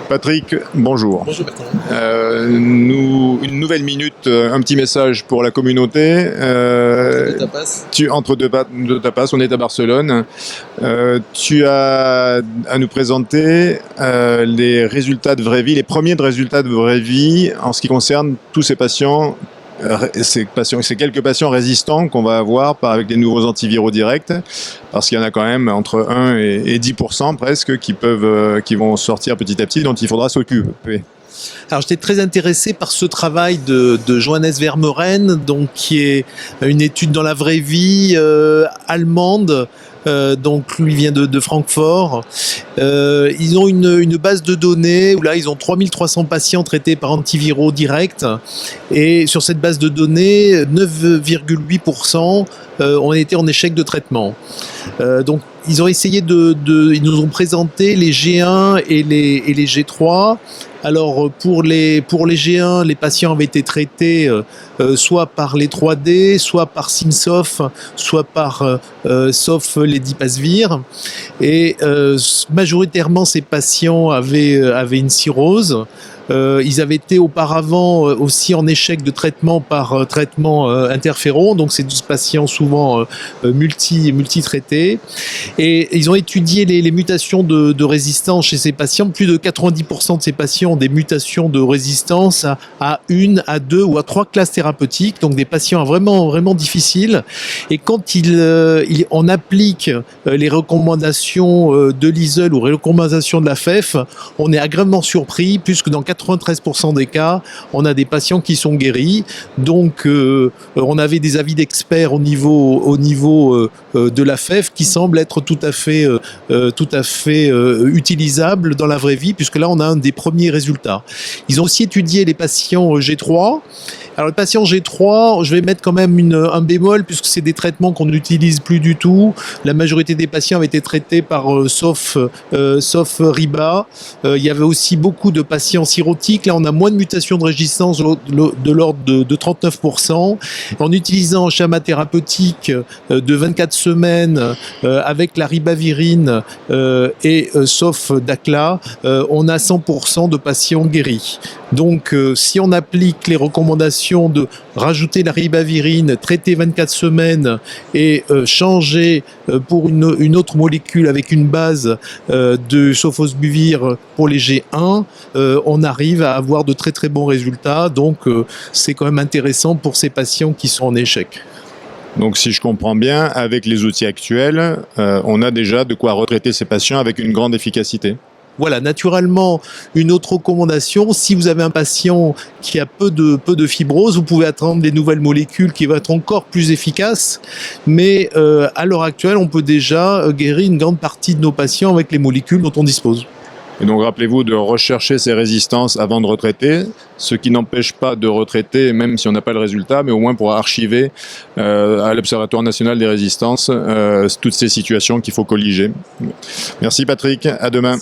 Patrick, bonjour. Bonjour Bertrand. Une nouvelle minute, un petit message pour la communauté. Entre deux tapas, on est à Barcelone. Tu as à nous présenter les résultats de vraie vie, les premiers résultats de vraie vie en ce qui concerne tous ces patients. Ces quelques patients résistants qu'on va avoir avec des nouveaux antiviraux directs, parce qu'il y en a quand même entre 1 et 10% presque qui vont sortir petit à petit, dont il faudra s'occuper. Alors j'étais très intéressé par ce travail de Johannes Vermeuren, donc qui est une étude dans la vraie vie allemande. Donc lui vient de Francfort. Ils ont une base de données où là ils ont 3300 patients traités par antiviraux directs, et sur cette base de données 9,8% ont été en échec de traitement. Donc ils ont essayé ils nous ont présenté les G1 et les G3. Alors pour les G1, les patients avaient été traités soit par les 3D, soit par Simsoft, soit par Sofledipasvir. Et majoritairement ces patients avaient une cirrhose. Ils avaient été auparavant aussi en échec de traitement par traitement interféron, donc c'est des patients souvent multi-traités. Et ils ont étudié les mutations de résistance chez ces patients. Plus de 90% de ces patients ont des mutations de résistance à 1, à 2 ou à 3 classes thérapeutiques, donc des patients vraiment difficiles. Et quand on applique les recommandations de l'ISEL ou les recommandations de la FEF, on est agréablement surpris, puisque dans 93% des cas, on a des patients qui sont guéris. Donc, on avait des avis d'experts au niveau de la FEF qui semblent être tout à fait utilisables dans la vraie vie, puisque là, on a un des premiers résultats. Ils ont aussi étudié les patients G3. Alors, les patients G3, je vais mettre quand même un bémol, puisque c'est des traitements qu'on n'utilise plus du tout. La majorité des patients avaient été traités par Sofriba. Il y avait aussi beaucoup de patients cirrhotiques. Là, on a moins de mutations de résistance de l'ordre de 39%. En utilisant un schéma thérapeutique de 24 semaines avec la ribavirine et Sofdacla, on a 100% de patients guéris. Donc, si on applique les recommandations de rajouter la ribavirine, traiter 24 semaines et changer pour une autre molécule avec une base de sofosbuvir pour les G1, on arrive à avoir de très bons résultats. Donc, c'est quand même intéressant pour ces patients qui sont en échec. Donc si je comprends bien, avec les outils actuels, on a déjà de quoi retraiter ces patients avec une grande efficacité. Voilà, naturellement, une autre recommandation, si vous avez un patient qui a peu de fibrose, vous pouvez attendre des nouvelles molécules qui vont être encore plus efficaces, mais à l'heure actuelle, on peut déjà guérir une grande partie de nos patients avec les molécules dont on dispose. Et donc rappelez-vous de rechercher ces résistances avant de retraiter, ce qui n'empêche pas de retraiter même si on n'a pas le résultat, mais au moins pour archiver à l'Observatoire national des résistances toutes ces situations qu'il faut colliger. Merci Patrick, à demain.